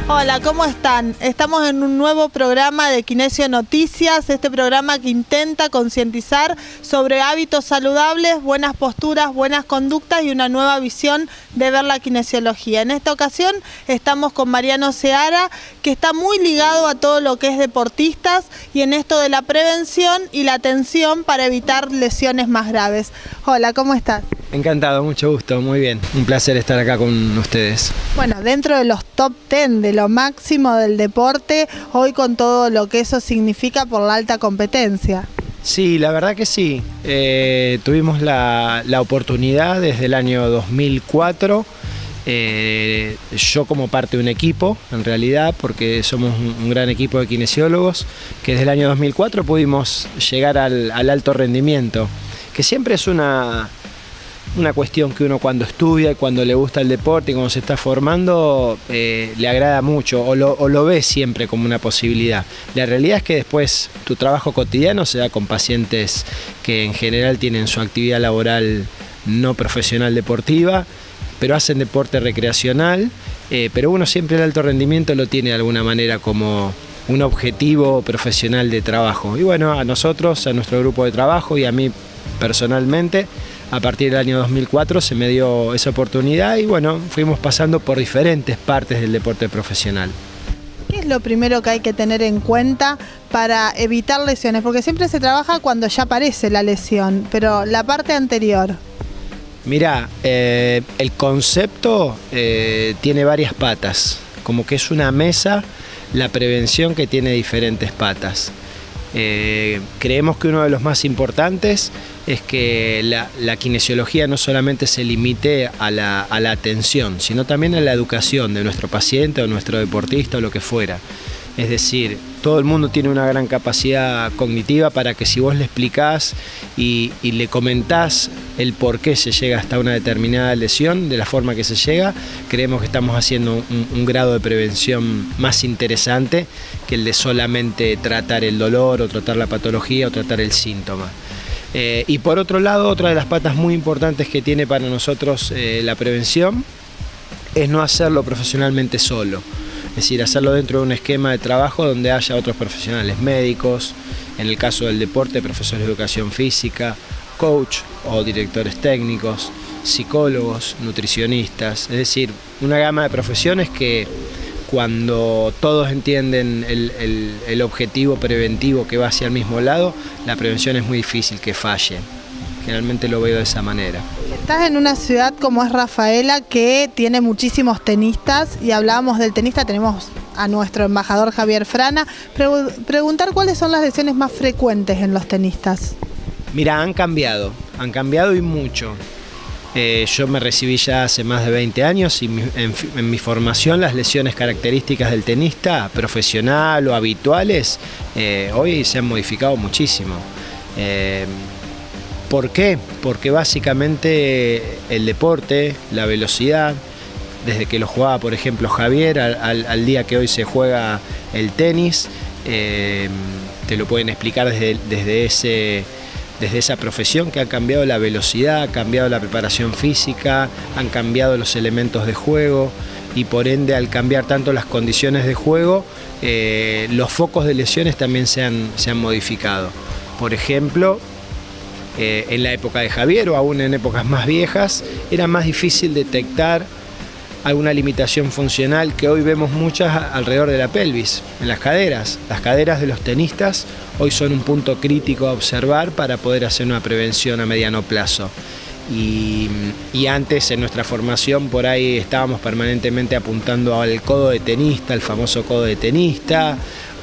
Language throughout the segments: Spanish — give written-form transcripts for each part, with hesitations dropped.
Hola, ¿cómo están? Estamos en un nuevo programa de Kinesio Noticias, este programa que intenta concientizar sobre hábitos saludables, buenas posturas, buenas conductas y una nueva visión de ver la kinesiología. En esta ocasión estamos con Mariano Seara, que está muy ligado a todo lo que es deportistas y en esto de la prevención y la atención para evitar lesiones más graves. Hola, ¿cómo estás? Encantado, mucho gusto, muy bien. Un placer estar acá con ustedes. Bueno, dentro de los top 10 de lo máximo del deporte, hoy con todo lo que eso significa por la alta competencia. Sí, la verdad que sí. Tuvimos la oportunidad desde el año 2004, yo como parte de un equipo, en realidad, porque somos un gran equipo de kinesiólogos, que desde el año 2004 pudimos llegar al alto rendimiento, que siempre es una cuestión que uno cuando estudia y cuando le gusta el deporte y cuando se está formando le agrada mucho o lo ve siempre como una posibilidad. La realidad es que después tu trabajo cotidiano se da con pacientes que en general tienen su actividad laboral no profesional deportiva, pero hacen deporte recreacional, pero uno siempre el alto rendimiento lo tiene de alguna manera como un objetivo profesional de trabajo. Y bueno, a nosotros, a nuestro grupo de trabajo y a mí personalmente, a partir del año 2004 se me dio esa oportunidad y bueno, fuimos pasando por diferentes partes del deporte profesional. ¿Qué es lo primero que hay que tener en cuenta para evitar lesiones? Porque siempre se trabaja cuando ya aparece la lesión, pero la parte anterior. Mirá, el concepto tiene varias patas, como que es una mesa, la prevención que tiene diferentes patas. Creemos que uno de los más importantes es que la kinesiología no solamente se limite a la atención, sino también a la educación de nuestro paciente o nuestro deportista o lo que fuera. Es decir, todo el mundo tiene una gran capacidad cognitiva para que si vos le explicás y le comentás el por qué se llega hasta una determinada lesión, de la forma que se llega, creemos que estamos haciendo un grado de prevención más interesante que el de solamente tratar el dolor o tratar la patología o tratar el síntoma. Y por otro lado, otra de las patas muy importantes que tiene para nosotros la prevención es no hacerlo profesionalmente solo. Es decir, hacerlo dentro de un esquema de trabajo donde haya otros profesionales médicos, en el caso del deporte, profesores de educación física, coach o directores técnicos, psicólogos, nutricionistas, es decir, una gama de profesiones que cuando todos entienden el objetivo preventivo que va hacia el mismo lado, la prevención es muy difícil que falle. Generalmente lo veo de esa manera. Estás en una ciudad como es Rafaela, que tiene muchísimos tenistas, y hablábamos del tenista, tenemos a nuestro embajador Javier Frana. Preguntar cuáles son las lesiones más frecuentes en los tenistas. Mira, han cambiado y mucho. Yo me recibí ya hace más de 20 años y en mi formación las lesiones características del tenista profesional o habituales hoy se han modificado muchísimo. ¿Por qué? Porque básicamente el deporte, la velocidad, desde que lo jugaba por ejemplo Javier al día que hoy se juega el tenis, te lo pueden explicar desde esa profesión, que ha cambiado la velocidad, ha cambiado la preparación física, han cambiado los elementos de juego y por ende al cambiar tanto las condiciones de juego, los focos de lesiones también se han modificado. Por ejemplo, en la época de Javier o aún en épocas más viejas, era más difícil detectar alguna limitación funcional que hoy vemos muchas alrededor de la pelvis, en las caderas. Las caderas de los tenistas hoy son un punto crítico a observar para poder hacer una prevención a mediano plazo. Y antes en nuestra formación por ahí estábamos permanentemente apuntando al codo de tenista, al famoso codo de tenista,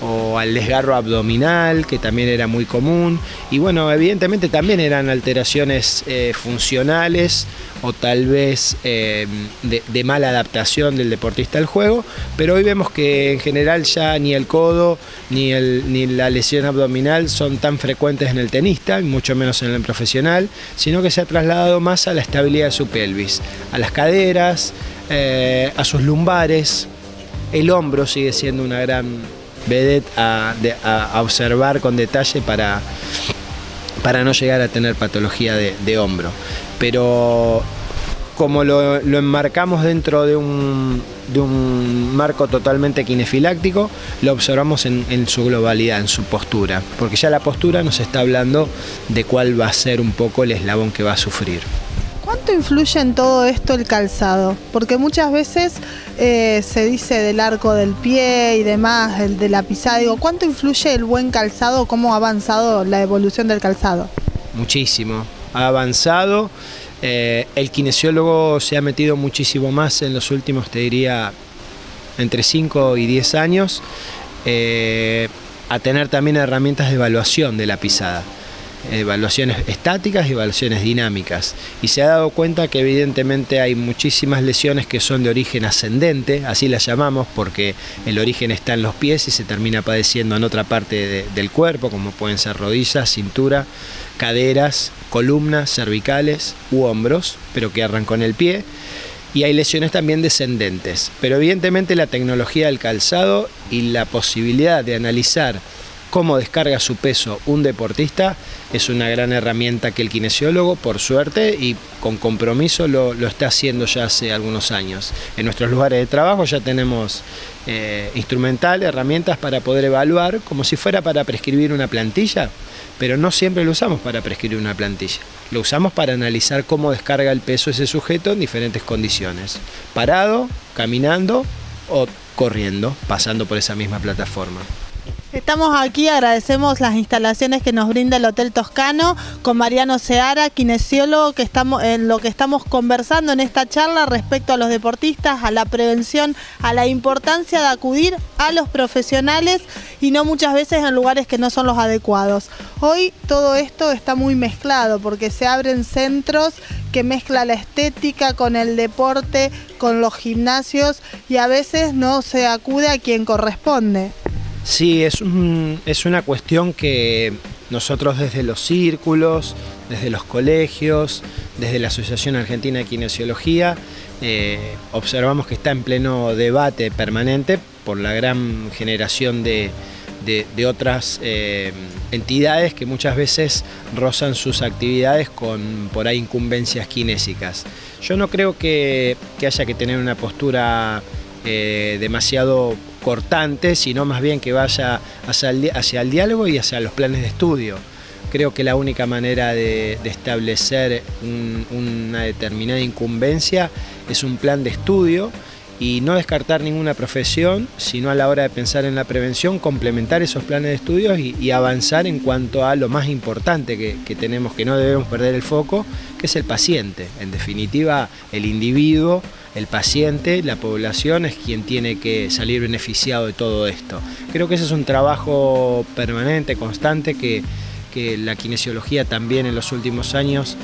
o al desgarro abdominal, que también era muy común. Y bueno, evidentemente también eran alteraciones funcionales o tal vez de mala adaptación del deportista al juego, pero hoy vemos que en general ya ni el codo ni la lesión abdominal son tan frecuentes en el tenista, y mucho menos en el profesional, sino que se ha trasladado más a la estabilidad de su pelvis, a las caderas, a sus lumbares. El hombro sigue siendo una gran vedette a observar con detalle para no llegar a tener patología de hombro. Pero como lo enmarcamos dentro de un marco totalmente kinefiláctico, lo observamos en su globalidad, en su postura, porque ya la postura nos está hablando de cuál va a ser un poco el eslabón que va a sufrir. ¿Cuánto influye en todo esto el calzado? Porque muchas veces se dice del arco del pie y demás, de la pisada. Digo, ¿cuánto influye el buen calzado? ¿Cómo ha avanzado la evolución del calzado? Muchísimo, ha avanzado. El kinesiólogo se ha metido muchísimo más en los últimos, te diría, entre 5 y 10 años, a tener también herramientas de evaluación de la pisada. Evaluaciones estáticas y evaluaciones dinámicas, y se ha dado cuenta que evidentemente hay muchísimas lesiones que son de origen ascendente, así las llamamos porque el origen está en los pies y se termina padeciendo en otra parte del cuerpo, como pueden ser rodillas, cintura, caderas, columnas, cervicales u hombros, pero que arrancan con el pie. Y hay lesiones también descendentes, pero evidentemente la tecnología del calzado y la posibilidad de analizar cómo descarga su peso un deportista es una gran herramienta que el kinesiólogo, por suerte y con compromiso, lo está haciendo ya hace algunos años. En nuestros lugares de trabajo ya tenemos instrumental, herramientas para poder evaluar, como si fuera para prescribir una plantilla, pero no siempre lo usamos para prescribir una plantilla. Lo usamos para analizar cómo descarga el peso ese sujeto en diferentes condiciones, parado, caminando o corriendo, pasando por esa misma plataforma. Estamos aquí, agradecemos las instalaciones que nos brinda el Hotel Toscano con Mariano Seara, kinesiólogo, en lo que estamos conversando en esta charla respecto a los deportistas, a la prevención, a la importancia de acudir a los profesionales y no muchas veces en lugares que no son los adecuados. Hoy todo esto está muy mezclado porque se abren centros que mezcla la estética con el deporte, con los gimnasios y a veces no se acude a quien corresponde. Sí, es una cuestión que nosotros desde los círculos, desde los colegios, desde la Asociación Argentina de Kinesiología, observamos que está en pleno debate permanente por la gran generación de otras entidades que muchas veces rozan sus actividades con por ahí incumbencias kinésicas. Yo no creo que haya que tener una postura demasiado cortante, sino más bien que vaya hacia el diálogo y hacia los planes de estudio. Creo que la única manera de establecer una determinada incumbencia es un plan de estudio y no descartar ninguna profesión, sino a la hora de pensar en la prevención, complementar esos planes de estudios y avanzar en cuanto a lo más importante que tenemos, que no debemos perder el foco, que es el paciente. En definitiva, el individuo, el paciente, la población es quien tiene que salir beneficiado de todo esto. Creo que ese es un trabajo permanente, constante, que la kinesiología también en los últimos años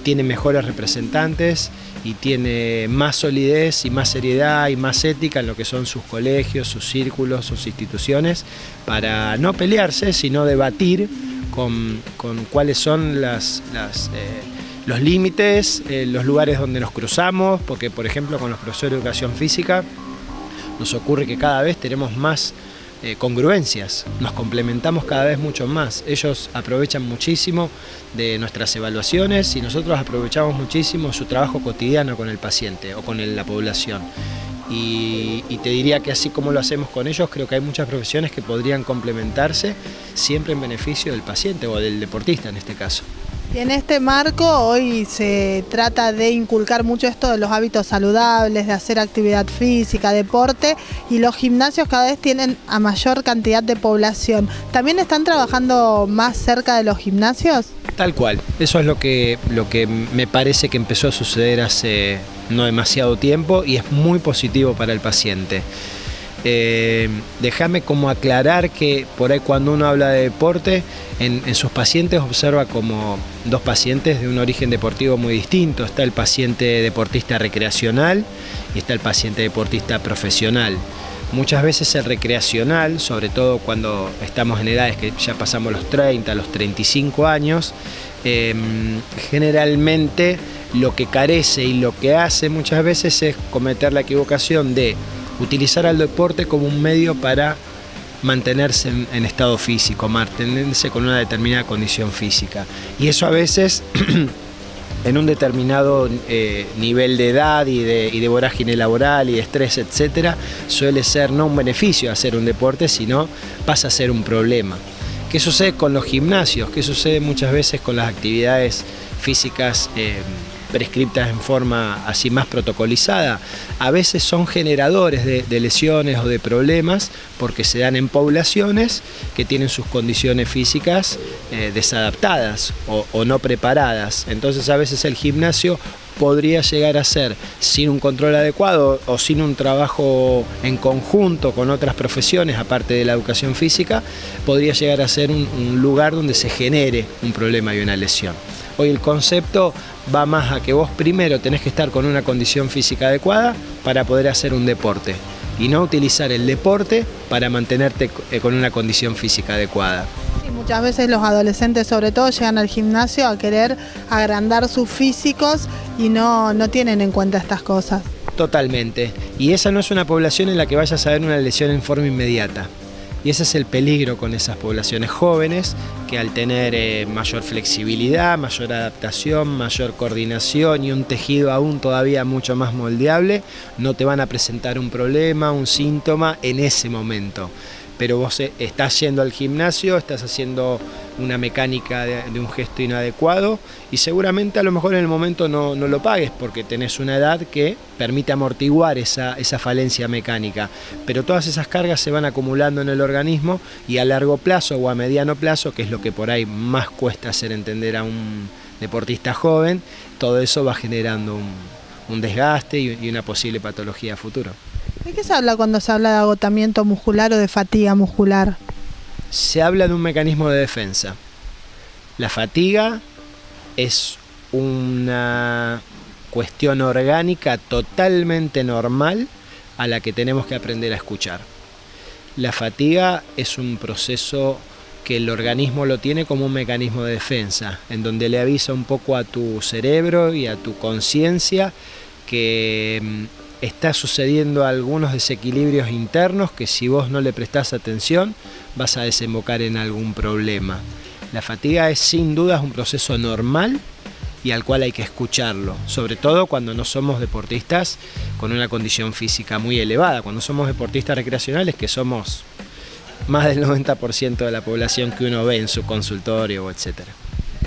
tiene mejores representantes y tiene más solidez y más seriedad y más ética en lo que son sus colegios, sus círculos, sus instituciones, para no pelearse, sino debatir con cuáles son los límites, los lugares donde nos cruzamos, porque por ejemplo con los profesores de educación física nos ocurre que cada vez tenemos más congruencias, nos complementamos cada vez mucho más. Ellos aprovechan muchísimo de nuestras evaluaciones y nosotros aprovechamos muchísimo su trabajo cotidiano con el paciente o con la población. Y te diría que así como lo hacemos con ellos, creo que hay muchas profesiones que podrían complementarse siempre en beneficio del paciente o del deportista en este caso. Y en este marco hoy se trata de inculcar mucho esto de los hábitos saludables, de hacer actividad física, deporte, y los gimnasios cada vez tienen a mayor cantidad de población. ¿También están trabajando más cerca de los gimnasios? Tal cual, eso es lo que me parece que empezó a suceder hace no demasiado tiempo y es muy positivo para el paciente. Déjame como aclarar que por ahí cuando uno habla de deporte, en sus pacientes observa como dos pacientes de un origen deportivo muy distinto. Está el paciente deportista recreacional y está el paciente deportista profesional. Muchas veces el recreacional, sobre todo cuando estamos en edades que ya pasamos los 30, los 35 años, generalmente lo que carece y lo que hace muchas veces es cometer la equivocación de utilizar al deporte como un medio para mantenerse en estado físico, mantenerse con una determinada condición física. Y eso a veces en un determinado nivel de edad y de vorágine laboral y de estrés, etcétera, suele ser no un beneficio hacer un deporte, sino pasa a ser un problema. ¿Qué sucede con los gimnasios? ¿Qué sucede muchas veces con las actividades físicas prescriptas en forma así más protocolizada? A veces son generadores de lesiones o de problemas porque se dan en poblaciones que tienen sus condiciones físicas desadaptadas o no preparadas. Entonces a veces el gimnasio podría llegar a ser, sin un control adecuado o sin un trabajo en conjunto con otras profesiones, aparte de la educación física, podría llegar a ser un lugar donde se genere un problema y una lesión. Hoy el concepto va más a que vos primero tenés que estar con una condición física adecuada para poder hacer un deporte y no utilizar el deporte para mantenerte con una condición física adecuada. Y muchas veces los adolescentes sobre todo llegan al gimnasio a querer agrandar sus físicos y no tienen en cuenta estas cosas. Totalmente. Y esa no es una población en la que vayas a ver una lesión en forma inmediata. Y ese es el peligro con esas poblaciones jóvenes, que al tener mayor flexibilidad, mayor adaptación, mayor coordinación y un tejido aún todavía mucho más moldeable, no te van a presentar un problema, un síntoma en ese momento. Pero vos estás yendo al gimnasio, estás haciendo una mecánica de un gesto inadecuado y seguramente a lo mejor en el momento no lo pagues porque tenés una edad que permite amortiguar esa falencia mecánica. Pero todas esas cargas se van acumulando en el organismo y a largo plazo o a mediano plazo, que es lo que por ahí más cuesta hacer entender a un deportista joven, todo eso va generando un desgaste y una posible patología a futuro. ¿De qué se habla cuando se habla de agotamiento muscular o de fatiga muscular? Se habla de un mecanismo de defensa. La fatiga es una cuestión orgánica totalmente normal a la que tenemos que aprender a escuchar. La fatiga es un proceso que el organismo lo tiene como un mecanismo de defensa, en donde le avisa un poco a tu cerebro y a tu conciencia que está sucediendo algunos desequilibrios internos que si vos no le prestás atención vas a desembocar en algún problema. La fatiga es sin duda un proceso normal y al cual hay que escucharlo, sobre todo cuando no somos deportistas con una condición física muy elevada, cuando somos deportistas recreacionales, que somos más del 90% de la población que uno ve en su consultorio, etcétera.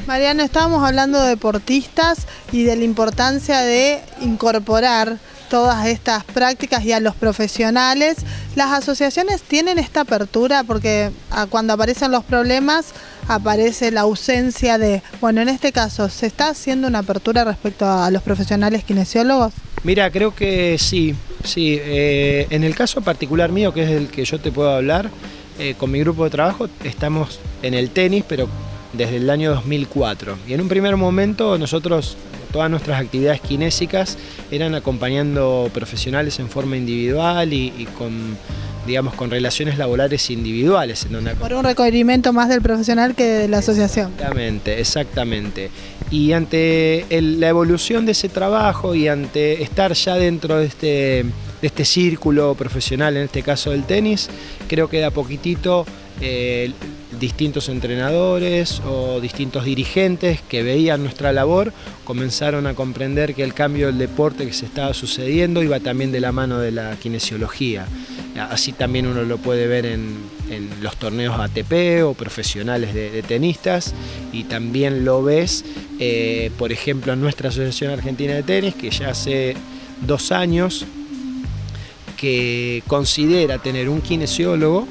Mariano, estábamos hablando de deportistas y de la importancia de incorporar todas estas prácticas y a los profesionales. ¿Las asociaciones tienen esta apertura? Porque cuando aparecen los problemas aparece la ausencia de... Bueno, en este caso, ¿se está haciendo una apertura respecto a los profesionales kinesiólogos? Mira, creo que sí. En el caso particular mío, que es el que yo te puedo hablar, con mi grupo de trabajo estamos en el tenis, pero desde el año 2004. Y en un primer momento nosotros... Todas nuestras actividades kinésicas eran acompañando profesionales en forma individual y con relaciones laborales individuales. Por un requerimiento más del profesional que de la asociación. Exactamente. Y ante la evolución de ese trabajo y ante estar ya dentro de este círculo profesional, en este caso del tenis, creo que de a poquitito distintos entrenadores o distintos dirigentes que veían nuestra labor comenzaron a comprender que el cambio del deporte que se estaba sucediendo iba también de la mano de la kinesiología. Así también uno lo puede ver en los torneos ATP o profesionales de tenistas, y también lo ves, por ejemplo, en nuestra Asociación Argentina de Tenis, que ya hace 2 años que considera tener un kinesiólogo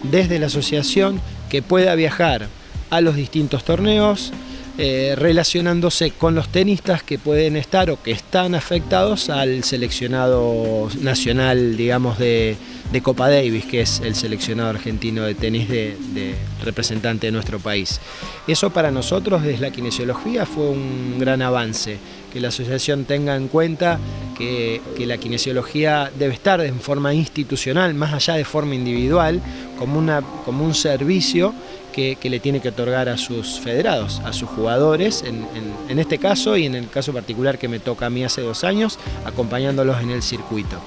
desde la asociación que pueda viajar a los distintos torneos, relacionándose con los tenistas que pueden estar o que están afectados al seleccionado nacional, digamos, de Copa Davis, que es el seleccionado argentino de tenis de representante de nuestro país. Eso para nosotros desde la kinesiología fue un gran avance, que la asociación tenga en cuenta que la kinesiología debe estar en forma institucional, más allá de forma individual, como un servicio que le tiene que otorgar a sus federados, a sus jugadores, en este caso y en el caso particular que me toca a mí hace 2 años, acompañándolos en el circuito.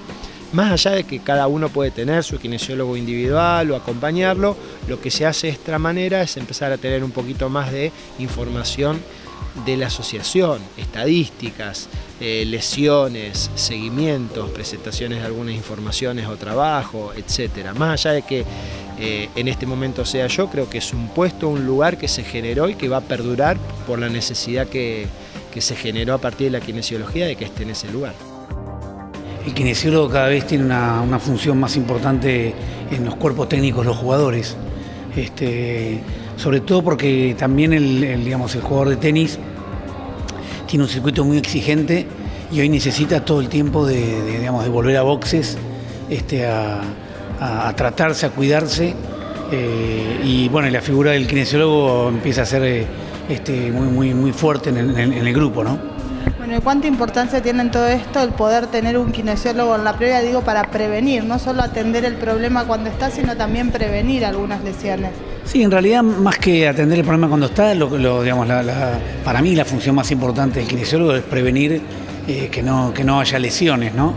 Más allá de que cada uno puede tener su kinesiólogo individual o acompañarlo, lo que se hace de esta manera es empezar a tener un poquito más de información de la asociación, estadísticas, lesiones, seguimientos, presentaciones de algunas informaciones o trabajo, etcétera. Más allá de que en este momento sea yo, creo que es un puesto, un lugar que se generó y que va a perdurar por la necesidad que se generó a partir de la kinesiología de que esté en ese lugar. El kinesiólogo cada vez tiene una función más importante en los cuerpos técnicos de los jugadores. Sobre todo porque también el jugador de tenis tiene un circuito muy exigente y hoy necesita todo el tiempo de volver a boxes, a tratarse, a cuidarse. Y bueno, la figura del kinesiólogo empieza a ser muy fuerte en el grupo, ¿no? Bueno, ¿y cuánta importancia tiene en todo esto el poder tener un kinesiólogo en la previa, para prevenir, no solo atender el problema cuando está, sino también prevenir algunas lesiones? Sí, en realidad, más que atender el problema cuando está, para mí la función más importante del kinesiólogo es prevenir que no haya lesiones, ¿no?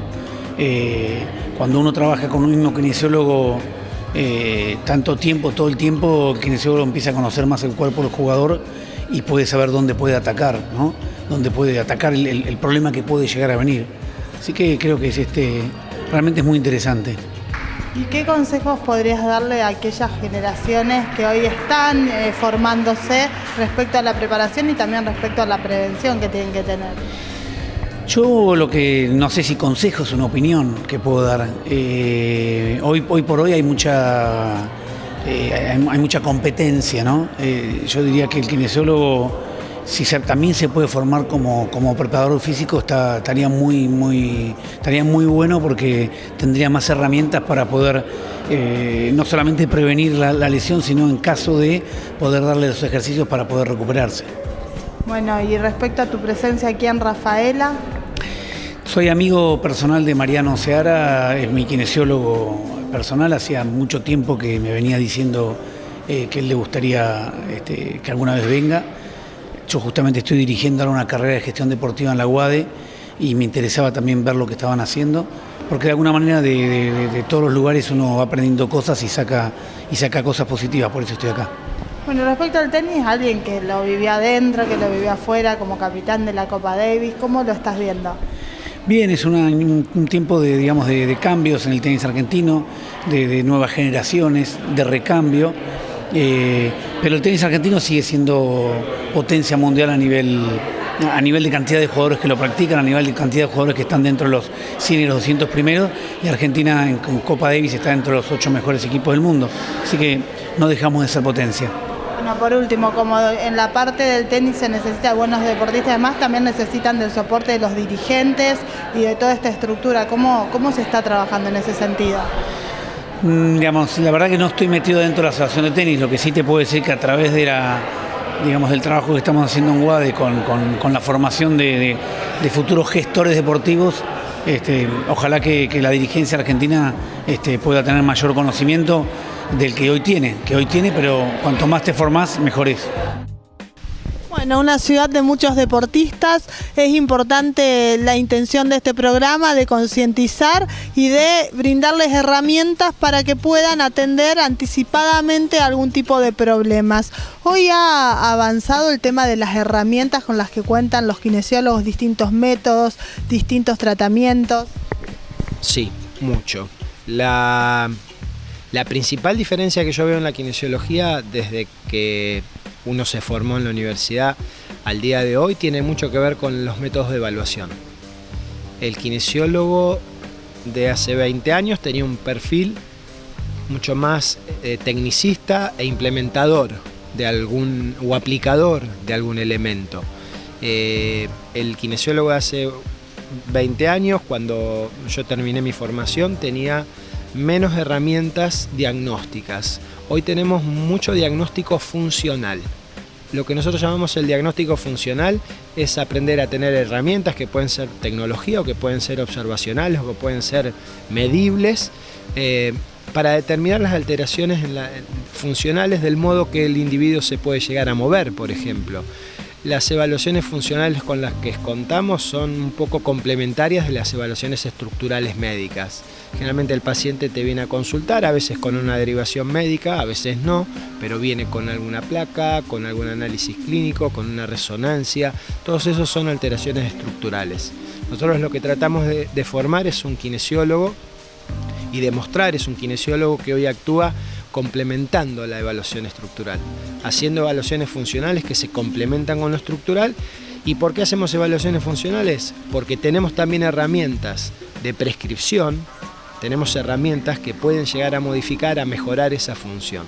Cuando uno trabaja con un mismo kinesiólogo tanto tiempo, todo el tiempo, el kinesiólogo empieza a conocer más el cuerpo del jugador y puede saber dónde puede atacar, ¿no? Dónde puede atacar el problema que puede llegar a venir. Así que creo que realmente es muy interesante. ¿Y qué consejos podrías darle a aquellas generaciones que hoy están formándose respecto a la preparación y también respecto a la prevención que tienen que tener? Yo no sé si consejo es una opinión que puedo dar. Hoy por hoy hay mucha competencia, ¿no? Yo diría que el kinesiólogo, si también se puede formar como preparador físico, estaría muy bueno, porque tendría más herramientas para poder no solamente prevenir la lesión, sino en caso de poder darle los ejercicios para poder recuperarse. Bueno, y respecto a tu presencia aquí en Rafaela. Soy amigo personal de Mariano Seara, es mi kinesiólogo personal. Hacía mucho tiempo que me venía diciendo que él le gustaría que alguna vez venga. Yo justamente estoy dirigiendo ahora una carrera de gestión deportiva en la UADE y me interesaba también ver lo que estaban haciendo, porque de alguna manera de todos los lugares uno va aprendiendo cosas y saca cosas positivas, por eso estoy acá. Bueno, respecto al tenis, alguien que lo vivía adentro, que lo vivía afuera, como capitán de la Copa Davis, ¿cómo lo estás viendo? Bien, es un tiempo de cambios en el tenis argentino, de nuevas generaciones, de recambio. Pero el tenis argentino sigue siendo potencia mundial a nivel de cantidad de jugadores que lo practican, a nivel de cantidad de jugadores que están dentro de los 100 y los 200 primeros, y Argentina en Copa Davis está dentro de los 8 mejores equipos del mundo, así que no dejamos de ser potencia. Bueno, por último, como en la parte del tenis se necesita de buenos deportistas, además también necesitan del soporte de los dirigentes y de toda esta estructura. ¿Cómo se está trabajando en ese sentido? La verdad que no estoy metido dentro de la asociación de tenis. Lo que sí te puedo decir que a través de del trabajo que estamos haciendo en UADE con la formación de futuros gestores deportivos, ojalá que la dirigencia argentina pueda tener mayor conocimiento del que hoy tiene, pero cuanto más te formás, mejor es. Bueno, una ciudad de muchos deportistas, es importante la intención de este programa de concientizar y de brindarles herramientas para que puedan atender anticipadamente algún tipo de problemas. Hoy ha avanzado el tema de las herramientas con las que cuentan los kinesiólogos, distintos métodos, distintos tratamientos. Sí, mucho. La principal diferencia que yo veo en la kinesiología desde que uno se formó en la universidad al día de hoy tiene mucho que ver con los métodos de evaluación. El kinesiólogo de hace 20 años tenía un perfil mucho más tecnicista e implementador o aplicador de algún elemento. El kinesiólogo de hace 20 años, cuando yo terminé mi formación, tenía menos herramientas diagnósticas. Hoy tenemos mucho diagnóstico funcional. Lo que nosotros llamamos el diagnóstico funcional es aprender a tener herramientas que pueden ser tecnología o que pueden ser observacionales o que pueden ser medibles para determinar las alteraciones funcionales del modo que el individuo se puede llegar a mover, por ejemplo. las evaluaciones funcionales con las que contamos son un poco complementarias de las evaluaciones estructurales médicas. Generalmente el paciente te viene a consultar, a veces con una derivación médica, a veces no, pero viene con alguna placa, con algún análisis clínico, con una resonancia. Todos esos son alteraciones estructurales. Nosotros lo que tratamos de formar es un kinesiólogo y demostrar es un kinesiólogo que hoy actúa complementando la evaluación estructural, haciendo evaluaciones funcionales que se complementan con lo estructural. ¿Y por qué hacemos evaluaciones funcionales? Porque tenemos también herramientas de prescripción, tenemos herramientas que pueden llegar a modificar, a mejorar esa función.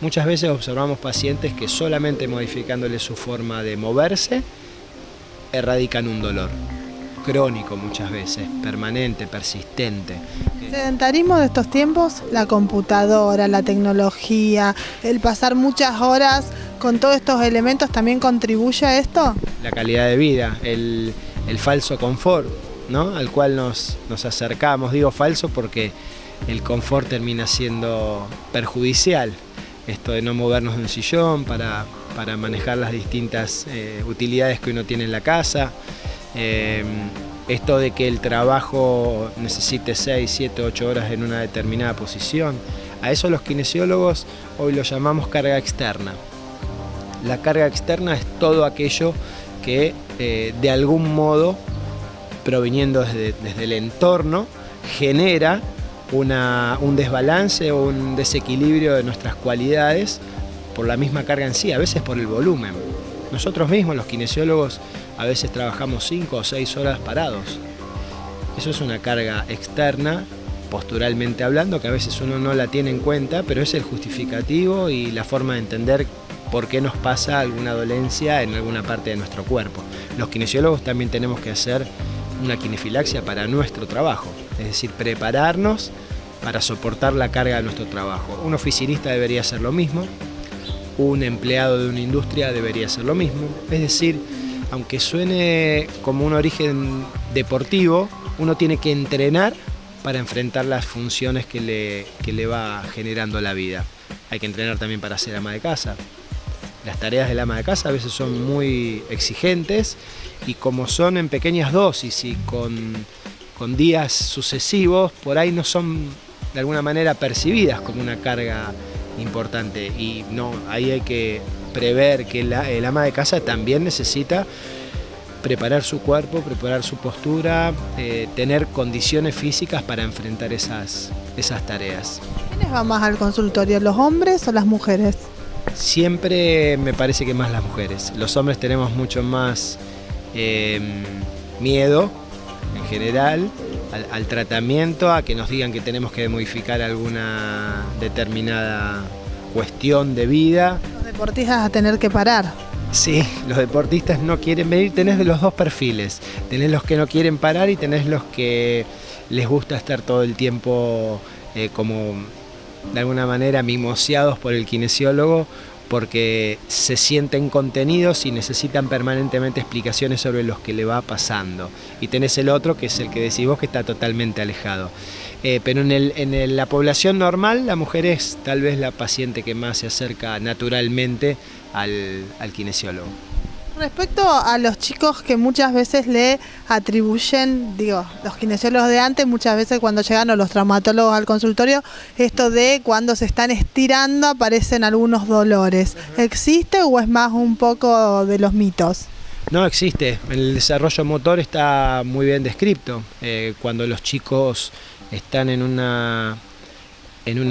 Muchas veces observamos pacientes que solamente modificándole su forma de moverse erradican un dolor crónico muchas veces, permanente, persistente. El sedentarismo de estos tiempos, la computadora, la tecnología, el pasar muchas horas con todos estos elementos, ¿también contribuye a esto? La calidad de vida, el falso confort, ¿no? Al cual nos acercamos. Digo falso porque el confort termina siendo perjudicial. Esto de no movernos de un sillón para manejar las distintas utilidades que uno tiene en la casa. Esto de que el trabajo necesite 6, 7, 8 horas en una determinada posición. A eso los kinesiólogos hoy lo llamamos carga externa. La carga externa es todo aquello que de algún modo, proviniendo desde el entorno, genera un desbalance o un desequilibrio de nuestras cualidades por la misma carga en sí, a veces por el volumen. Nosotros mismos, los kinesiólogos, a veces trabajamos 5 o 6 horas parados. Eso es una carga externa, posturalmente hablando, que a veces uno no la tiene en cuenta, pero es el justificativo y la forma de entender por qué nos pasa alguna dolencia en alguna parte de nuestro cuerpo. Los kinesiólogos también tenemos que hacer una kinefilaxia para nuestro trabajo, es decir, prepararnos para soportar la carga de nuestro trabajo. Un oficinista debería hacer lo mismo, un empleado de una industria debería hacer lo mismo, es decir, aunque suene como un origen deportivo, uno tiene que entrenar para enfrentar las funciones que le va generando la vida. Hay que entrenar también para ser ama de casa. Las tareas del ama de casa a veces son muy exigentes y como son en pequeñas dosis y con días sucesivos, por ahí no son de alguna manera percibidas como una carga importante. Y no, ahí hay que prever que el ama de casa también necesita preparar su cuerpo, preparar su postura, tener condiciones físicas para enfrentar esas tareas. ¿Quiénes van más al consultorio, los hombres o las mujeres? Siempre me parece que más las mujeres. Los hombres tenemos mucho más miedo en general al tratamiento, a que nos digan que tenemos que modificar alguna determinada cuestión de vida. Los deportistas a tener que parar. Sí, los deportistas no quieren venir, tenés de los dos perfiles, tenés los que no quieren parar y tenés los que les gusta estar todo el tiempo como de alguna manera mimoseados por el kinesiólogo porque se sienten contenidos y necesitan permanentemente explicaciones sobre lo que le va pasando. Y tenés el otro que es el que decís vos que está totalmente alejado. Pero en la población normal la mujer es tal vez la paciente que más se acerca naturalmente al kinesiólogo. Respecto a los chicos que muchas veces le atribuyen, los kinesiólogos de antes, muchas veces cuando llegan o los traumatólogos al consultorio, esto de cuando se están estirando aparecen algunos dolores. ¿Existe o es más un poco de los mitos? No, existe. El desarrollo motor está muy bien descrito. Cuando los chicos están en una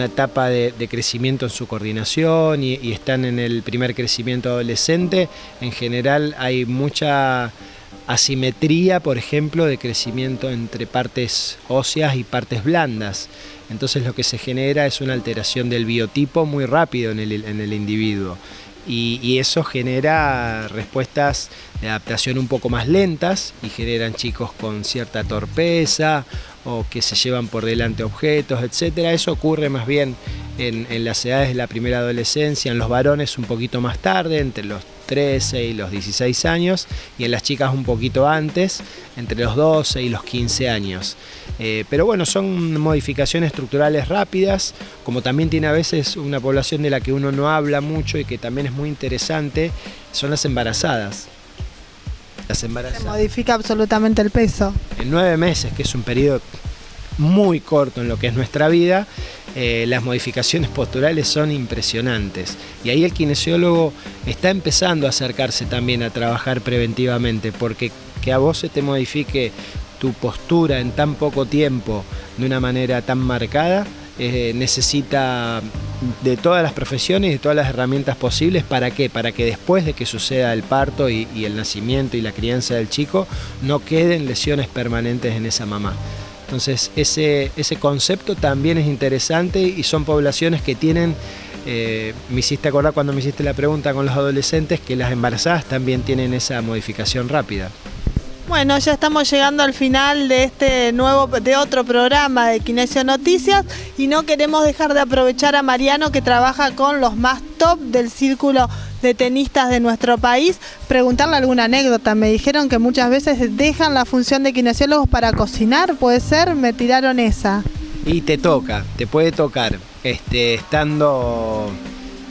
etapa de crecimiento en su coordinación y están en el primer crecimiento adolescente, en general hay mucha asimetría, por ejemplo, de crecimiento entre partes óseas y partes blandas. Entonces lo que se genera es una alteración del biotipo muy rápido en el individuo. Y eso genera respuestas de adaptación un poco más lentas y generan chicos con cierta torpeza o que se llevan por delante objetos, etcétera. Eso ocurre más bien en las edades de la primera adolescencia, en los varones un poquito más tarde, entre los 13 y los 16 años, y en las chicas un poquito antes, entre los 12 y los 15 años. Pero bueno, son modificaciones estructurales rápidas, como también tiene a veces una población de la que uno no habla mucho y que también es muy interesante, son las embarazadas. Las Se embarazadas. modifica absolutamente el peso. En 9 meses, que es un periodo muy corto en lo que es nuestra vida, las modificaciones posturales son impresionantes. Y ahí el kinesiólogo está empezando a acercarse también a trabajar preventivamente, porque que a vos se te modifique tu postura en tan poco tiempo de una manera tan marcada, necesita de todas las profesiones y de todas las herramientas posibles. ¿Para qué? Para que después de que suceda el parto y el nacimiento y la crianza del chico, no queden lesiones permanentes en esa mamá. Entonces ese concepto también es interesante y son poblaciones que tienen, me hiciste acordar cuando me hiciste la pregunta con los adolescentes, que las embarazadas también tienen esa modificación rápida. Bueno, ya estamos llegando al final de otro programa de Kinesio Noticias y no queremos dejar de aprovechar a Mariano, que trabaja con los más top del círculo de tenistas de nuestro país, preguntarle alguna anécdota. Me dijeron que muchas veces dejan la función de kinesiólogos para cocinar, ¿puede ser? Me tiraron esa. Y te puede tocar, estando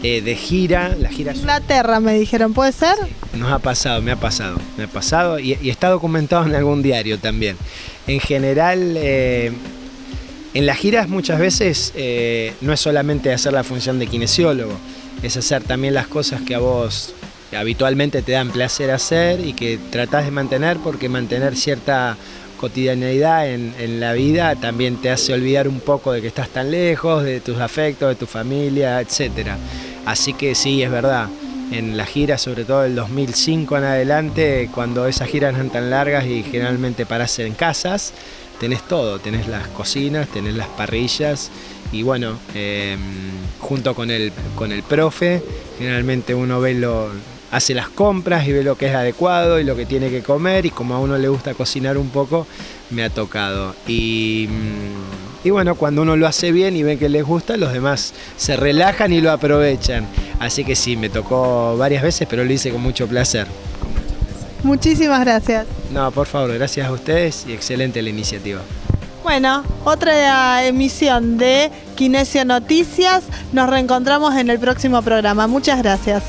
de gira, la gira... Inglaterra me dijeron, ¿puede ser? Nos ha pasado, me ha pasado y está documentado en algún diario también. En general, en las giras muchas veces no es solamente hacer la función de kinesiólogo, es hacer también las cosas que a vos habitualmente te dan placer hacer y que tratás de mantener, porque mantener cierta cotidianeidad en la vida también te hace olvidar un poco de que estás tan lejos, de tus afectos, de tu familia, etcétera. Así que sí, es verdad, en las giras, sobre todo del 2005 en adelante, cuando esas giras eran tan largas y generalmente parás en casas, tenés todo, tenés las cocinas, tenés las parrillas y bueno, junto con el profe, generalmente uno hace las compras y ve lo que es adecuado y lo que tiene que comer, y como a uno le gusta cocinar un poco, me ha tocado. Y bueno, cuando uno lo hace bien y ven que les gusta, los demás se relajan y lo aprovechan. Así que sí, me tocó varias veces, pero lo hice con mucho placer. Muchísimas gracias. No, por favor, gracias a ustedes y excelente la iniciativa. Bueno, otra emisión de Kinesio Noticias. Nos reencontramos en el próximo programa. Muchas gracias.